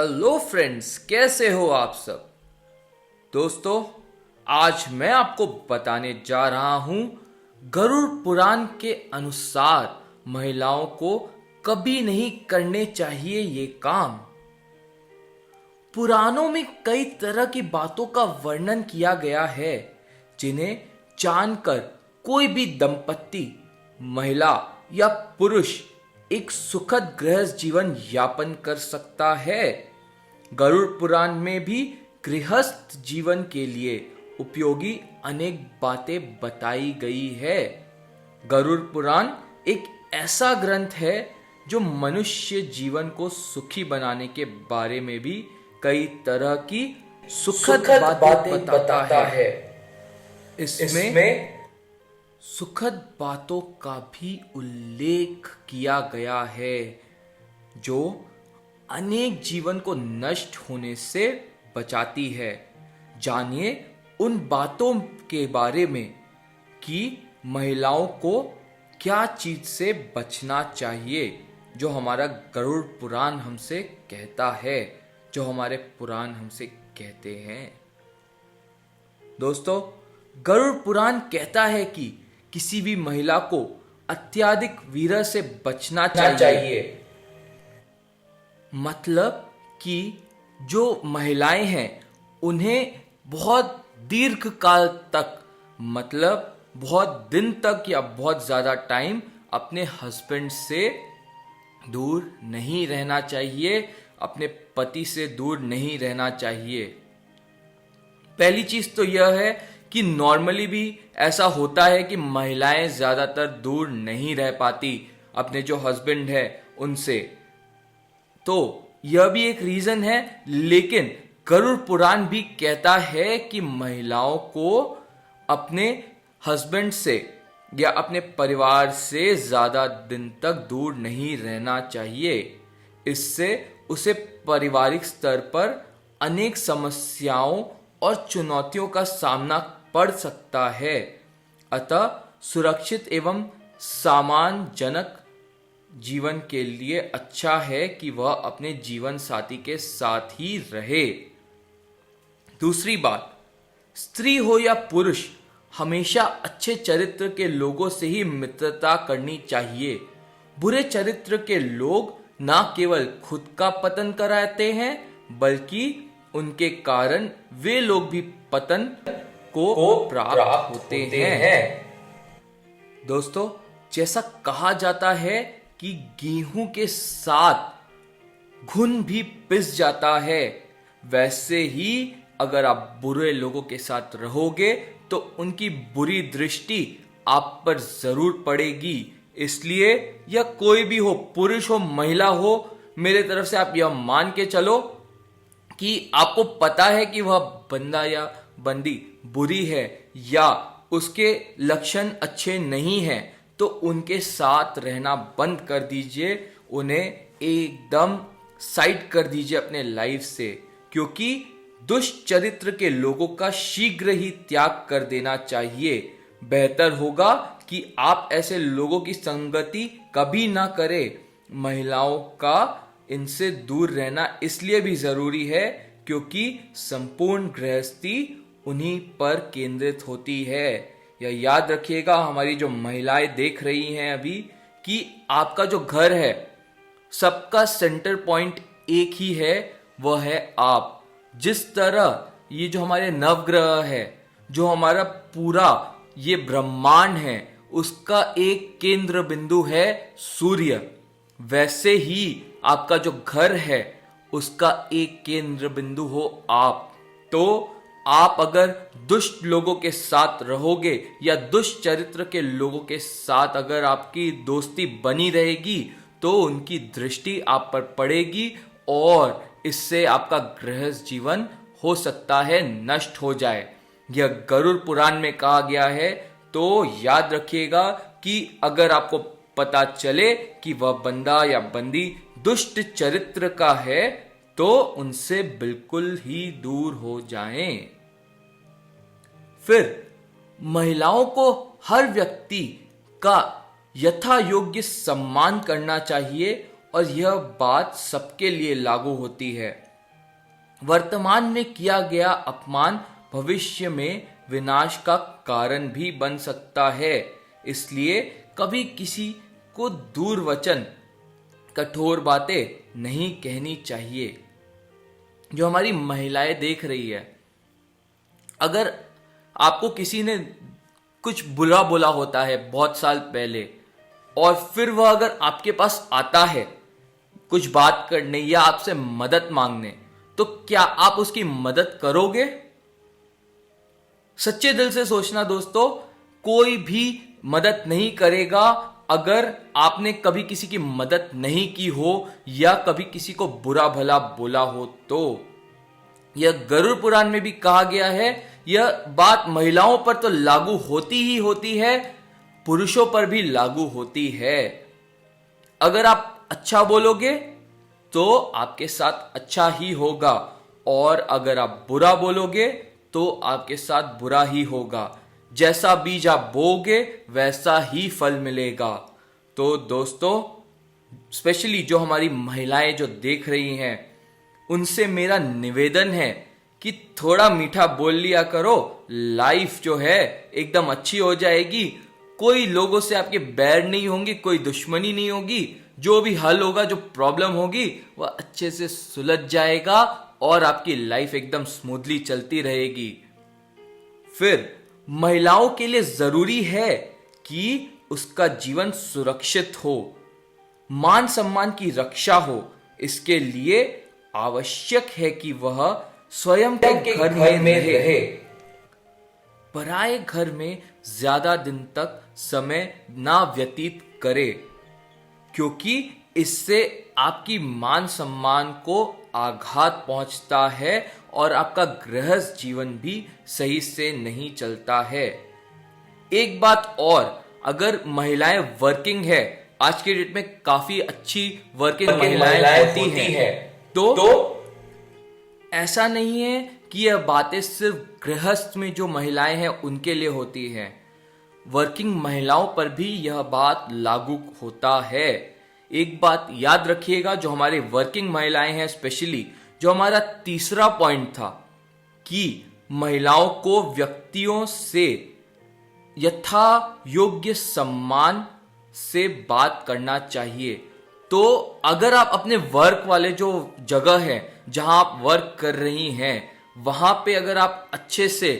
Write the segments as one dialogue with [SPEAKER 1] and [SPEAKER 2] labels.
[SPEAKER 1] Hello friends, कैसे हो आप सब। दोस्तों, आज मैं आपको बताने जा रहा हूं गरुड़ पुराण के अनुसार महिलाओं को कभी नहीं करने चाहिए ये काम। पुराणों में कई तरह की बातों का वर्णन किया गया है जिन्हें जानकर कोई भी दंपत्ति, महिला या पुरुष एक सुखद गृहस्थ जीवन यापन कर सकता है। गरुड़ पुराण में भी गृहस्थ जीवन के लिए उपयोगी अनेक बातें बताई गई है। गरुड़ पुराण एक ऐसा ग्रंथ है जो मनुष्य जीवन को सुखी बनाने के बारे में भी कई तरह की सुखद बातें बताता है। इसमें सुखद बातों का भी उल्लेख किया गया है जो अनेक जीवन को नष्ट होने से बचाती है। जानिए उन बातों के बारे में कि महिलाओं को क्या चीज से बचना चाहिए, जो हमारा गरुड़ पुराण हमसे कहता है, जो हमारे पुराण हमसे कहते हैं। दोस्तों, गरुड़ पुराण कहता है कि किसी भी महिला को अत्यधिक वीर्य से बचना चाहिए। मतलब कि जो महिलाएं हैं उन्हें बहुत दीर्घ काल तक, मतलब बहुत दिन तक या बहुत ज्यादा टाइम अपने हस्बैंड से दूर नहीं रहना चाहिए, अपने पति से दूर नहीं रहना चाहिए। पहली चीज तो यह है कि नॉर्मली भी ऐसा होता है कि महिलाएं ज्यादातर दूर नहीं रह पाती अपने जो हस्बैंड है उनसे, तो यह भी एक रीजन है। लेकिन गरुड़ पुराण भी कहता है कि महिलाओं को अपने हस्बैंड से या अपने परिवार से ज्यादा दिन तक दूर नहीं रहना चाहिए। इससे उसे पारिवारिक स्तर पर अनेक समस्याओं और चुनौतियों का सामना पड़ सकता है। अतः सुरक्षित एवं सम्मानजनक जीवन के लिए अच्छा है कि वह अपने जीवन साथी के साथ ही रहे। दूसरी बात, स्त्री हो या पुरुष, हमेशा अच्छे चरित्र के लोगों से ही मित्रता करनी चाहिए। बुरे चरित्र के लोग न केवल खुद का पतन कराते हैं बल्कि उनके कारण वे लोग भी पतन को प्राप्त होते हैं। दोस्तों, जैसा कहा जाता है कि गेहूं के साथ घुन भी पिस जाता है, वैसे ही अगर आप बुरे लोगों के साथ रहोगे तो उनकी बुरी दृष्टि आप पर जरूर पड़ेगी। इसलिए यह कोई भी हो, पुरुष हो महिला हो, मेरे तरफ से आप यह मान के चलो कि आपको पता है कि वह बंदा या बंदी बुरी है या उसके लक्षण अच्छे नहीं हैं, तो उनके साथ रहना बंद कर दीजिए, उन्हें एकदम साइड कर दीजिए अपने लाइफ से, क्योंकि दुष्ट चरित्र के लोगों का शीघ्र ही त्याग कर देना चाहिए। बेहतर होगा कि आप ऐसे लोगों की संगति कभी ना करें। महिलाओं का इनसे दूर रहना इसलिए भी जरूरी है क्योंकि संपूर्ण गृहस्थी उन्हीं पर केंद्रित होती है। यह याद रखिएगा, हमारी जो महिलाएं देख रही हैं अभी, कि आपका जो घर है सबका सेंटर पॉइंट एक ही है, वह है आप। जिस तरह ये जो हमारे नवग्रह है, जो हमारा पूरा ये ब्रह्मांड है, उसका एक केंद्र बिंदु है सूर्य, वैसे ही आपका जो घर है उसका एक केंद्र बिंदु हो आप। तो आप अगर दुष्ट लोगों के साथ रहोगे या दुष्ट चरित्र के लोगों के साथ अगर आपकी दोस्ती बनी रहेगी तो उनकी दृष्टि आप पर पड़ेगी और इससे आपका गृहस्थ जीवन हो सकता है नष्ट हो जाए। यह गरुड़ पुराण में कहा गया है, तो याद रखिएगा कि अगर आपको पता चले कि वह बंदा या बंदी दुष्ट चरित्र का है तो उनसे बिल्कुल ही दूर हो जाएं। फिर महिलाओं को हर व्यक्ति का यथा योग्य सम्मान करना चाहिए और यह बात सबके लिए लागू होती है। वर्तमान में किया गया अपमान भविष्य में विनाश का कारण भी बन सकता है। इसलिए कभी किसी को दूर वचन, कठोर बातें नहीं कहनी चाहिए। जो हमारी महिलाएं देख रही है, अगर आपको किसी ने कुछ बुरा बोला होता है बहुत साल पहले, और फिर वह अगर आपके पास आता है कुछ बात करने या आपसे मदद मांगने, तो क्या आप उसकी मदद करोगे? सच्चे दिल से सोचना दोस्तों, कोई भी मदद नहीं करेगा अगर आपने कभी किसी की मदद नहीं की हो या कभी किसी को बुरा भला बोला हो। तो यह गरुड़ पुराण में भी कहा गया है, यह बात महिलाओं पर तो लागू होती ही होती है, पुरुषों पर भी लागू होती है। अगर आप अच्छा बोलोगे तो आपके साथ अच्छा ही होगा, और अगर आप बुरा बोलोगे तो आपके साथ बुरा ही होगा। जैसा बीज आप बोओगे वैसा ही फल मिलेगा। तो दोस्तों, स्पेशली जो हमारी महिलाएं जो देख रही हैं, उनसे मेरा निवेदन है कि थोड़ा मीठा बोल लिया करो, लाइफ जो है एकदम अच्छी हो जाएगी। कोई लोगों से आपके बैर नहीं होंगे, कोई दुश्मनी नहीं होगी। जो भी हल होगा, जो प्रॉब्लम होगी, वह अच्छे से सुलझ जाएगा और आपकी लाइफ एकदम स्मूथली चलती रहेगी। फिर महिलाओं के लिए जरूरी है कि उसका जीवन सुरक्षित हो, मान सम्मान की रक्षा हो। इसके लिए आवश्यक है कि वह स्वयं के घर में रहे, पराए घर में ज्यादा दिन तक समय ना व्यतीत करे, क्योंकि इससे आपकी मान सम्मान को आघात पहुंचता है और आपका गृहस्थ जीवन भी सही से नहीं चलता है। एक बात और, अगर महिलाएं वर्किंग है, आज के डेट में काफी अच्छी वर्किंग महिलाएं होती हैं, तो ऐसा नहीं है कि यह बातें सिर्फ गृहस्थ में जो महिलाएं हैं उनके लिए होती हैं। वर्किंग महिलाओं पर भी यह बात लागू होता है। एक बात याद रखिएगा, जो हमारे वर्किंग महिलाएं हैं, स्पेशली जो हमारा तीसरा पॉइंट था कि महिलाओं को व्यक्तियों से यथा योग्य सम्मान से बात करना चाहिए। तो अगर आप अपने वर्क वाले जो जगह है जहां आप वर्क कर रही हैं, वहां पे अगर आप अच्छे से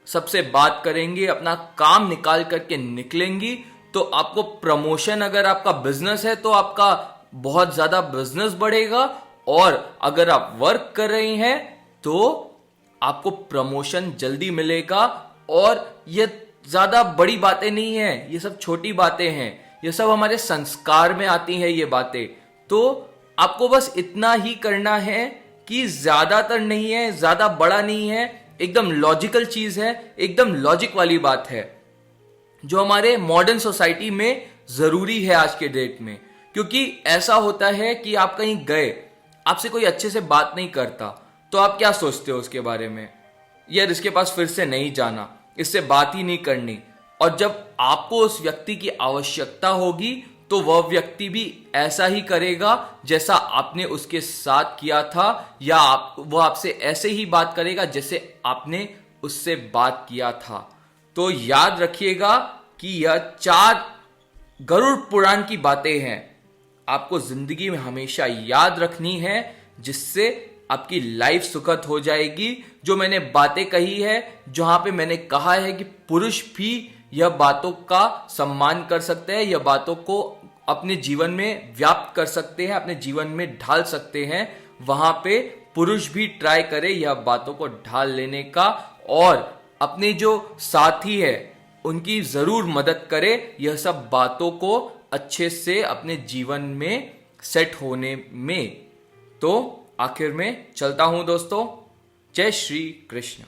[SPEAKER 1] सबसे बात करेंगे, अपना काम निकाल करके निकलेंगी, तो आपको प्रमोशन, अगर आपका बिजनेस है तो आपका बहुत ज्यादा बिजनेस बढ़ेगा, और अगर आप वर्क कर रही हैं तो आपको प्रमोशन जल्दी मिलेगा। और ये ज्यादा बड़ी बातें नहीं है, ये सब छोटी बातें हैं, ये सब हमारे संस्कार में आती हैं ये बातें। तो आपको बस इतना ही करना है कि ज्यादातर नहीं है, ज्यादा बड़ा नहीं है, एकदम लॉजिकल चीज है, एकदम लॉजिक वाली बात है, जो हमारे मॉडर्न सोसाइटी में जरूरी है आज के डेट में। क्योंकि ऐसा होता है कि आप कहीं गए, आपसे कोई अच्छे से बात नहीं करता, तो आप क्या सोचते हो उसके बारे में, यार इसके पास फिर से नहीं जाना, इससे बात ही नहीं करनी। और जब आपको उस व्यक्ति की आवश्यकता होगी तो वह व्यक्ति भी ऐसा ही करेगा जैसा आपने उसके साथ किया था, या वो आपसे ऐसे ही बात करेगा जैसे आपने उससे बात किया था। तो याद रखिएगा कि यह 4 गरुड़ पुराण की बातें हैं, आपको जिंदगी में हमेशा याद रखनी है, जिससे आपकी लाइफ सुखद हो जाएगी। जो मैंने बातें कही है, जहां पे मैंने कहा है कि पुरुष भी यह बातों का सम्मान कर सकते हैं, यह बातों को अपने जीवन में व्याप्त कर सकते हैं, अपने जीवन में ढाल सकते हैं, वहां पे पुरुष भी ट्राई करे यह बातों को ढाल लेने का, और अपने जो साथी है उनकी जरूर मदद करे यह सब बातों को अच्छे से अपने जीवन में सेट होने में। तो आखिर में चलता हूं दोस्तों, जय श्री कृष्ण।